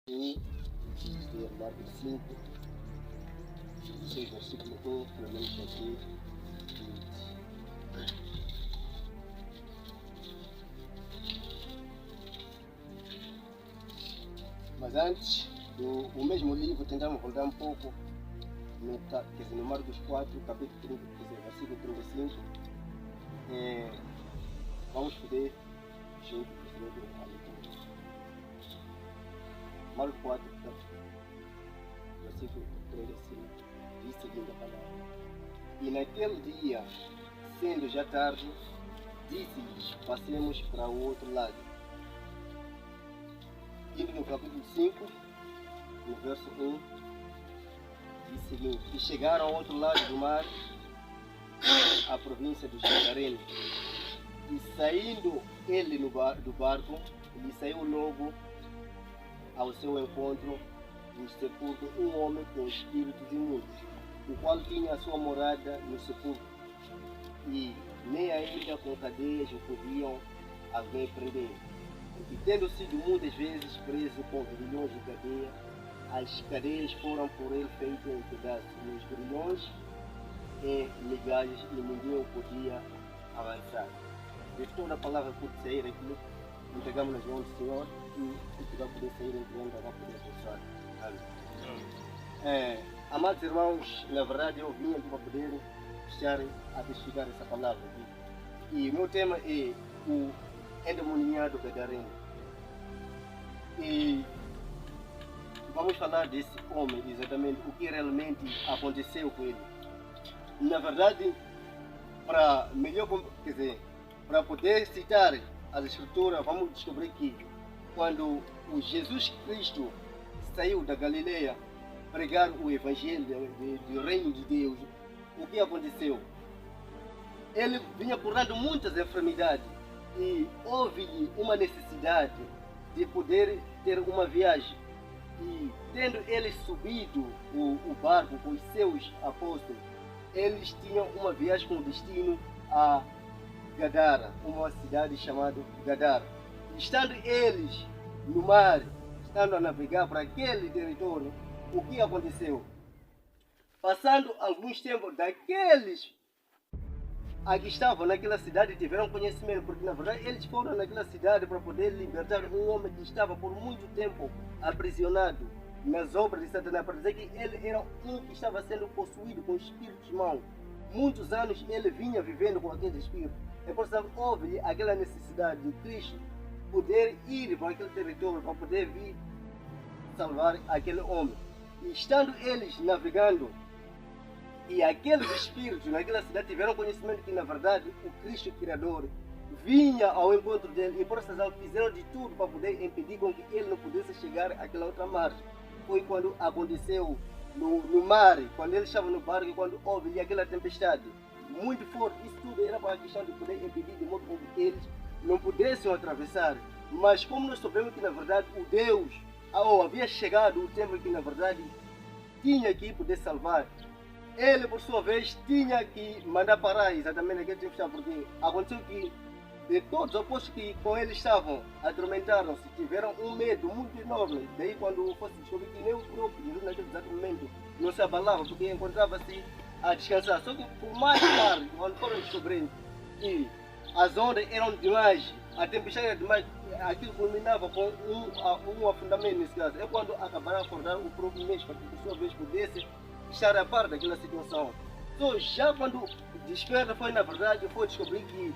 Marcos 5, 6, versículo 1, pelo menos aqui. Mas antes, o mesmo livro, tentamos voltar um pouco, no Marcos 4, capítulo 30, versículo 35. Vamos poder junto com a leitura. Marcos 4, versículo 35, diz a seguinte palavra: E naquele dia, sendo já tarde, disse-lhes: passemos para o outro lado. Indo no capítulo 5, no verso 1, diz o seguinte: E chegaram ao outro lado do mar, a província dos Gadarenos. E saindo ele do barco, lhe saiu logo ao seu encontro no sepulcro um homem com espíritos imundos, o qual tinha a sua morada no sepulcro, e nem ainda com cadeias o podiam alguém prender. E tendo sido muitas vezes preso com grilhões de cadeia, as cadeias foram por ele feitas em pedaços, e os grilhões em migalhas, e ninguém o podia avançar. De toda a palavra que pode sair aqui, entregamos nas mãos do Senhor, e que vai poder sair entregando, vai poder abençoar. Amém. Amados irmãos, na verdade eu vim aqui para poder estar a testificar essa palavra aqui. E o meu tema é o endemoniado gadareno. E vamos falar desse homem, exatamente o que realmente aconteceu com ele. Na verdade, para poder citar as escrituras, vamos descobrir que quando o Jesus Cristo saiu da Galileia pregar o evangelho do reino de Deus, o que aconteceu? Ele vinha curando muitas enfermidades e houve uma necessidade de poder ter uma viagem. E tendo ele subido o barco com os seus apóstolos, eles tinham uma viagem com destino a Gadara, uma cidade chamada Gadara. Estando eles no mar, estando a navegar para aquele território, o que aconteceu? Passando alguns tempos, daqueles que estavam naquela cidade tiveram conhecimento, porque na verdade eles foram naquela cidade para poder libertar um homem que estava por muito tempo aprisionado nas obras de Satanás, para dizer que ele era um que estava sendo possuído com espíritos maus. Muitos anos ele vinha vivendo com aquele espírito. É por isso que houve aquela necessidade de Cristo poder ir para aquele território para poder vir salvar aquele homem. E estando eles navegando, e aqueles espíritos naquela cidade tiveram conhecimento que na verdade o Cristo Criador vinha ao encontro dele, e por essa razão fizeram de tudo para poder impedir com que ele não pudesse chegar àquela outra margem. Foi quando aconteceu no mar, quando ele estava no barco, quando houve aquela tempestade muito forte. Isso tudo era para a questão de poder impedir de modo que eles não pudessem atravessar. Mas como nós sabemos que na verdade o Deus havia chegado o tempo que na verdade tinha que poder salvar, ele por sua vez tinha que mandar parar exatamente aquele tempestade, porque aconteceu que de todos os apóstolos que com ele estavam, atormentaram-se, tiveram um medo muito enorme. Daí quando fosse descobrir que nem o próprio Jesus naquele exato momento não se abalava, porque encontrava-se a descansar. Só que por mais tarde, quando foram descobrindo que as ondas eram demais, a tempestade era demais, aquilo culminava com um afundamento nesse caso. É quando acabaram a acordar o próprio mesmo, para que por sua vez pudesse estar a par daquela situação. Então, já quando desperta foi na verdade, foi descobrir que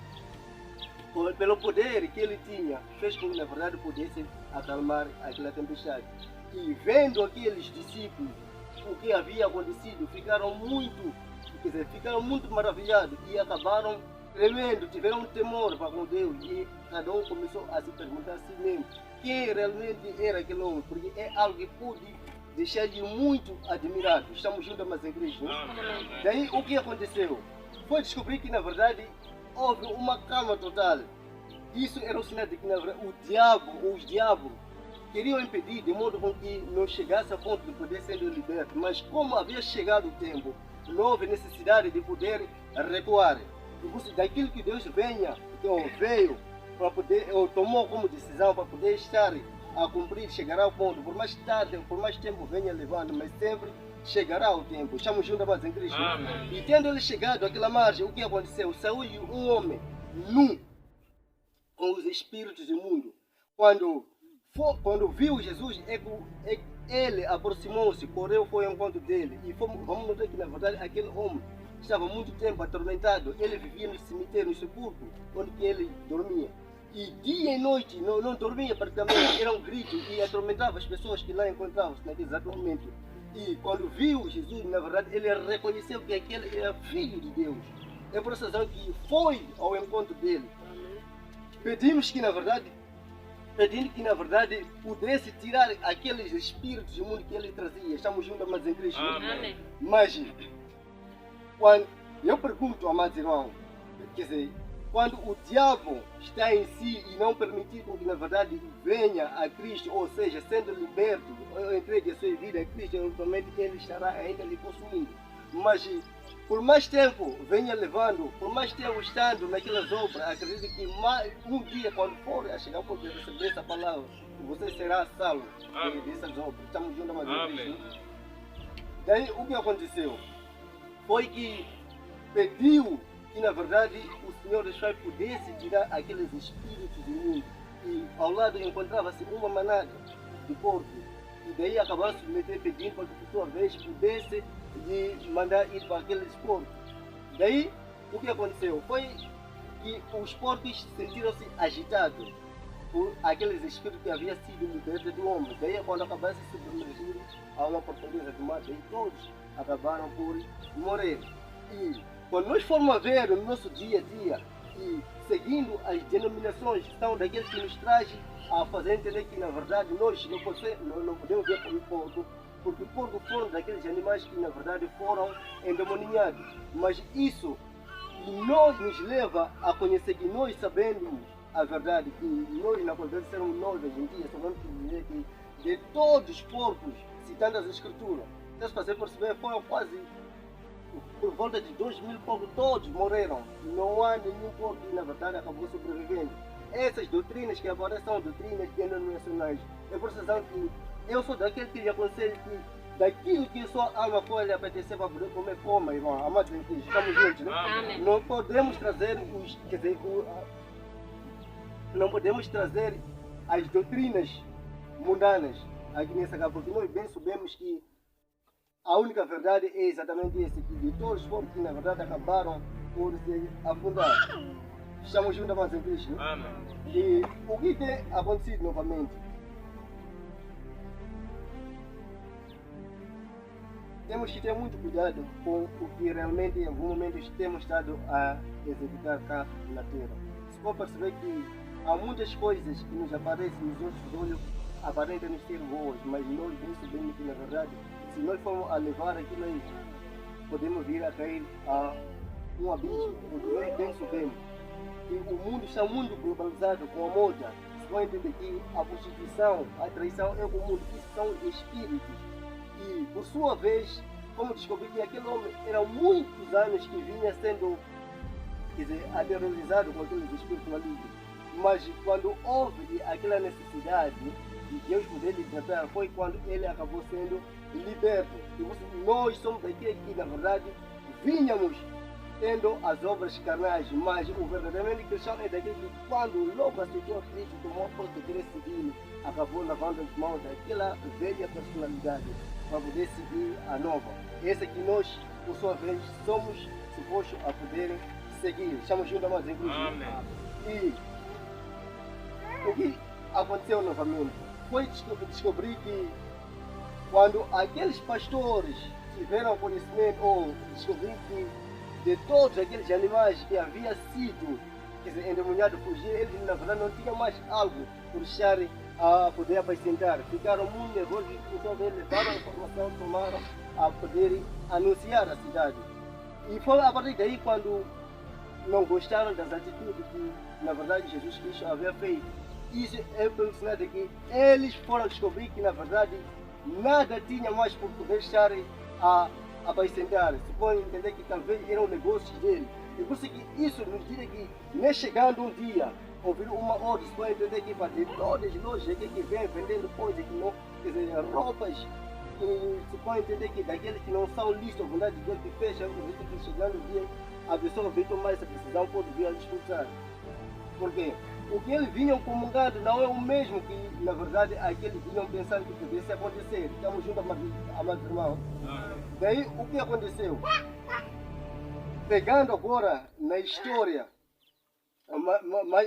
pelo poder que ele tinha, fez com que na verdade pudesse acalmar aquela tempestade. E vendo aqueles discípulos o que havia acontecido, ficaram muito maravilhados e acabaram tremendo, tiveram um temor para com Deus, e cada um começou a se perguntar a si mesmo quem realmente era aquele homem, porque é algo que pôde deixar de muito admirado. Estamos juntos, mas em Cristo. Daí o que aconteceu? Foi descobrir que na verdade houve uma calma total. Isso era um sinal de que na verdade os diabos queriam impedir de modo com que não chegasse a ponto de poder ser liberto. Mas como havia chegado o tempo, não houve necessidade de poder recuar. Daquilo que Deus veio para poder, ou tomou como decisão para poder estar a cumprir, chegará ao ponto, por mais tarde, por mais tempo venha levando, mas sempre chegará o tempo. Estamos juntos, amados em Cristo. Amém. E tendo ele chegado àquela margem, o que aconteceu? Saiu um homem nu, com os espíritos imundos. Quando viu Jesus, ele aproximou-se, correu, foi ao encontro dele. E vamos notar que, na verdade, aquele homem estava muito tempo atormentado. Ele vivia no cemitério, no sepulcro, onde que ele dormia. E dia e noite não dormia praticamente, era um grito e atormentava as pessoas que lá encontravam-se naquele exato momento. E quando viu Jesus, na verdade, ele reconheceu que aquele era filho de Deus. É por essa razão que foi ao encontro dele. Pedimos que, na verdade, pudesse tirar aqueles espíritos imundos que ele trazia. Estamos juntos, amados em Cristo. Amém. Mas, quando eu pergunto, amados irmãos, quer dizer, quando o diabo está em si e não permitir que, na verdade, venha a Cristo, ou seja, sendo liberto, entregue a sua vida a Cristo, eventualmente ele estará ainda lhe consumindo. Mas, por mais tempo venha levando, por mais tempo estando naquelas obras, acredito que um dia, quando for a chegar ao ponto de receber essa palavra, você será salvo dessas obras. Estamos juntos, amados em Cristo. Daí, o que aconteceu? Foi que pediu que, na verdade, o Senhor dos Céus pudesse tirar aqueles espíritos imundos. E ao lado encontrava-se uma manada de porcos. E daí acabaram se meter pedindo para que, por sua vez, pudesse de mandar ir para aqueles porcos. Daí, o que aconteceu? Foi que os porcos sentiram-se agitados por aqueles espíritos que haviam sido libertos do homem. Daí, quando acabaram de se submergir a uma profundeza do mar, daí todos acabaram por morrer. E quando nós formos a ver no nosso dia a dia, e seguindo as denominações que são daqueles que nos trazem a fazer entender que, na verdade, nós não podemos ver como porco, porque o porco foram daqueles animais que, na verdade, foram endemoniados. Mas isso nos leva a conhecer que nós sabemos a verdade, que nós, na verdade, sermos nós hoje em dia, sabemos dizer que de todos os porcos, citando as Escrituras, se você perceber, foram quase por volta de 2.000 porcos, todos morreram. Não há nenhum porco que, na verdade, acabou sobrevivendo. Essas doutrinas que agora são doutrinas denominacionais. É por isso que eu sou daquele que lhe aconselho que daquilo que sua alma for lhe apetecer para poder comer, coma, irmão. Amados em Cristo, estamos juntos, né? Amém. Não podemos trazer não podemos trazer as doutrinas mundanas aqui nessa casa, porque nós bem sabemos que a única verdade é exatamente essa, que de todos os povos que, na verdade, acabaram por se afundar. Estamos juntos, amados em Cristo, né? Amém. E o que tem acontecido novamente? Temos que ter muito cuidado com o que realmente em algum momento temos estado a executar cá na Terra. Se for perceber que há muitas coisas que nos aparecem nos nossos olhos, aparentam ser boas, mas nós bem sabemos que, na verdade, se nós formos a levar aquilo aí, podemos vir a cair a um abismo, porque nós bem sabemos que o mundo está muito globalizado com a moda. Se vai entender que a prostituição, a traição é comum, isso são espíritos. E, por sua vez, como descobri que aquele homem era muitos anos que vinha sendo, quer dizer, aterrorizado com aqueles espíritos malignos. Mas quando houve aquela necessidade de Deus poder lhe tratar, foi quando ele acabou sendo liberto. E nós somos daqueles que, na verdade, vinhamos tendo as obras carnais, mas o verdadeiramente cristão é daquele que, quando logo aceitou a Cristo, tomou posse de Cristo divino, acabou lavando as mãos daquela velha personalidade para poder seguir a nova. Essa que nós, por sua vez, somos supostos a poder seguir. Estamos juntos, amados em Cristo. Amém. E o que aconteceu novamente foi descobrir que quando aqueles pastores tiveram conhecimento ou descobrir que de todos aqueles animais que haviam sido, quer dizer, endemoniados, fugir, eles na verdade não tinham mais algo por estarem a poder apacentar. Ficaram muito nervosos, então eles levaram a informação, tomaram a poder anunciar a cidade. E foi a partir daí quando não gostaram das atitudes que, na verdade, Jesus Cristo havia feito. Isso é pelo sinal de que eles foram descobrir que, na verdade, nada tinha mais por poder estar a apacentar. Se podem entender que talvez eram negócios dele. E por isso que isso nos diz que, nem chegando um dia, ouvir uma ordem, você pode entender que de todas as lojas que vem vendendo coisas que não, quer dizer, roupas, você pode entender que daqueles que não são listos, a vontade de Deus que fecha, que chegando o dia, a pessoa vem tomar essa decisão, pode vir a disputar. Porque o que eles vinham comungando não é o mesmo que, na verdade, aqueles vinham pensando que pudesse acontecer. Estamos juntos, amados irmãos. Daí, o que aconteceu? Pegando agora na história,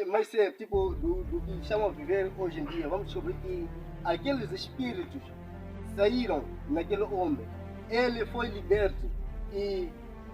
mas é tipo do que estamos a viver hoje em dia, vamos descobrir que aqueles espíritos saíram naquele homem. Ele foi liberto e,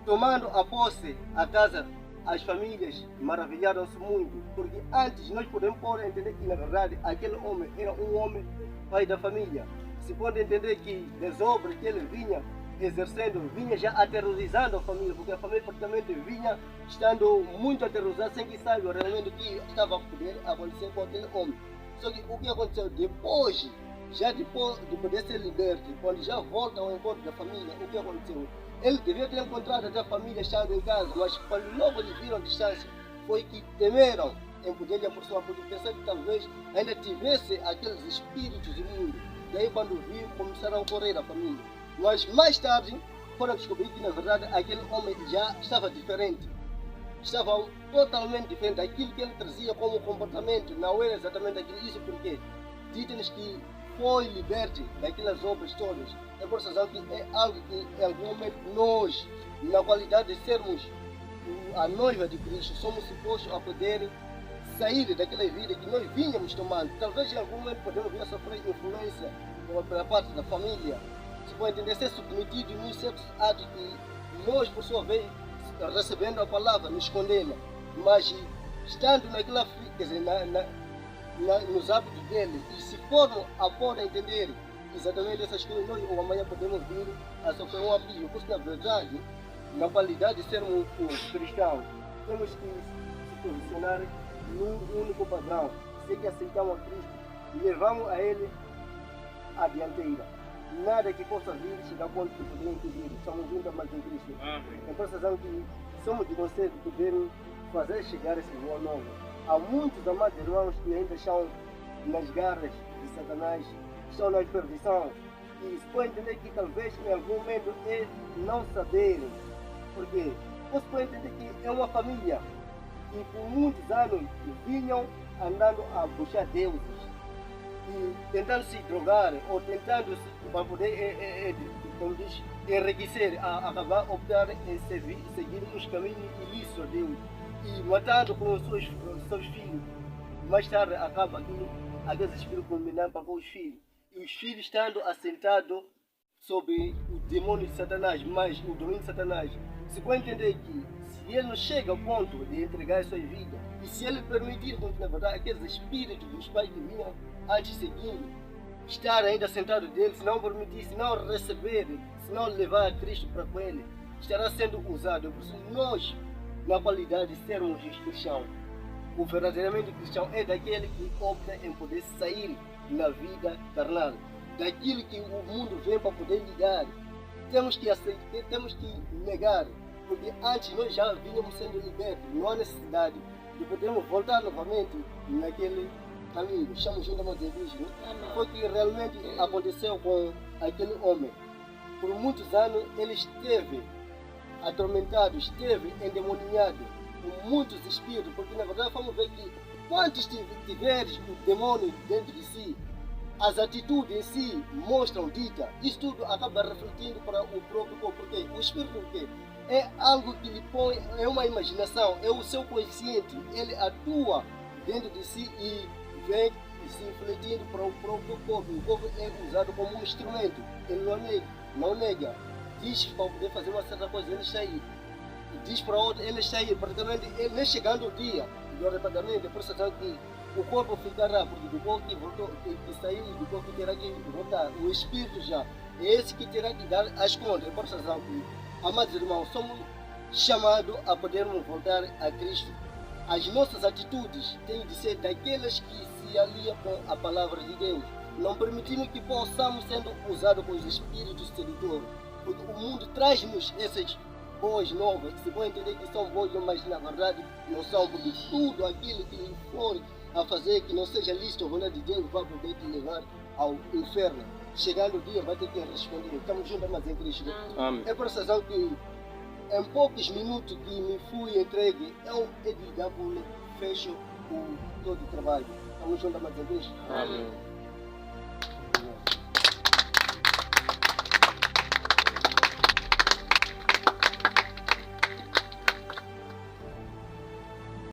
tomando a posse a casa, as famílias maravilharam-se muito, porque antes nós podemos entender que, na verdade, aquele homem era um homem pai da família. Se pode entender que das obras que ele vinha exercendo, vinha já aterrorizando a família, porque a família praticamente vinha estando muito aterrorizada, sem que saiba realmente o que estava a poder acontecer com aquele homem. Só que o que aconteceu depois, já depois de poder ser liberto, quando já volta ao encontro da família, o que aconteceu? Ele devia ter encontrado até a família estando em casa, mas quando logo lhe viram a distância, foi que temeram em poder lhe aproximar, porque pensaram que talvez ainda tivesse aqueles espíritos imundos. Daí quando viu, começaram a correr a família. Mas mais tarde foram descobrir que, na verdade, aquele homem já estava diferente. Estava totalmente diferente daquilo que ele trazia como comportamento. Não era exatamente aquilo. Isso porque dizem-nos que foi liberto daquelas obras todas. É por essa razão que é algo que, em algum momento, nós, na qualidade de sermos a noiva de Cristo, somos supostos a poder sair daquela vida que nós vínhamos tomando. Talvez em algum momento podemos vir a sofrer influência pela parte da família. Se pode entender, ser submetido em certos atos que nós, por sua vez, recebendo a palavra, nos condena. Mas estando naquela, quer dizer, nos hábitos dele, e se formos a poder entender exatamente essas coisas, nós ou amanhã podemos vir a sofrer um abismo. Porque, na verdade, na qualidade de sermos cristãos, temos que se posicionar num único padrão. Se que aceitamos a Cristo e levamos a Ele à dianteira. Nada que possa vir chegar a ponto de poder impedir. Estamos juntos mais em Cristo. É por essa razão que somos de conselho de poder fazer chegar esse boa nova. Há muitos amados irmãos que ainda estão nas garras de Satanás, estão na perdição. E se pode entender que talvez em algum momento é não saberem. Porque você pode entender que é uma família que por muitos anos vinham andando a buscar deuses e tentando se drogar ou tentando para poder, como diz, enriquecer, acabar optar em seguir os caminhos ilícitos a Deus e matando com os seus filhos. Mais tarde acaba aqueles espíritos combinando para com os filhos. E os filhos estando assentados sobre o demônio de Satanás, mas o domínio de Satanás. Se pode entender que se ele não chega ao ponto de entregar a sua vida, e se ele permitir, na verdade, aqueles espíritos dos pais que vinham antes seguindo, estar ainda sentado dele, se não permitir, se não receber, se não levar a Cristo para com ele, estará sendo usado. Por isso, nós, na qualidade de sermos os cristãos, o verdadeiramente cristão é daquele que opta em poder sair na vida carnal, daquilo que o mundo vem para poder lidar. Temos que aceitar, temos que negar, porque antes nós já vínhamos sendo libertos, não há necessidade de podermos voltar novamente naquele caminho. Estamos juntos a Cristo. Foi o que realmente aconteceu com aquele homem. Por muitos anos ele esteve atormentado, esteve endemoniado por muitos espíritos, porque na verdade vamos ver que quantos tiveres o demônio dentro de si, as atitudes em si mostram dita, isso tudo acaba refletindo para o próprio corpo, porque o espírito é algo que lhe põe, é uma imaginação, é o seu consciente, ele atua dentro de si e vem se refletindo para o próprio corpo. O corpo é usado como um instrumento, ele não nega, diz para poder fazer uma certa coisa, ele está aí, diz para outro, ele está aí, praticamente ele nem chegando o dia do arrebatamento, é por isso que o corpo ficará, porque do corpo que voltou, que saiu, do corpo que terá que voltar, o espírito já é esse que terá que dar as contas. É por essa razão que, amados irmãos, somos chamados a podermos voltar a Cristo. As nossas atitudes têm de ser daquelas que se aliam com a palavra de Deus. Não permitimos que possamos sendo usados com os espíritos sedutores, porque o mundo traz-nos esses boas novas, que se vão entender que são boas, mas na verdade não são, porque tudo aquilo que lhe for a fazer que não seja lícito a vontade de Deus vai poder te levar ao inferno. Chegando o dia vai ter que responder. Estamos juntos, mas em Cristo. Amém. É por essa razão que em poucos minutos que me fui entregue, eu, EDW, fecho todo o trabalho. Estamos juntos, mas em Cristo. Amém.